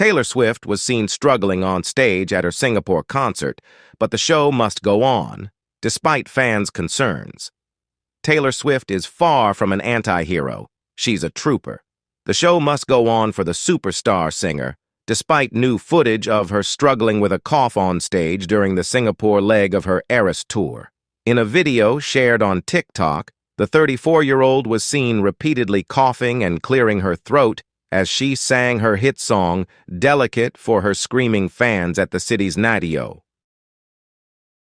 Taylor Swift was seen struggling on stage at her Singapore concert, but the show must go on, despite fans' concerns. Taylor Swift is far from an anti-hero. She's a trooper. The show must go on for the superstar singer, despite new footage of her struggling with a cough on stage during the Singapore leg of her Eras tour. In a video shared on TikTok, the 34-year-old was seen repeatedly coughing and clearing her throat as she sang her hit song, Delicate, for her screaming fans at the city's Natio.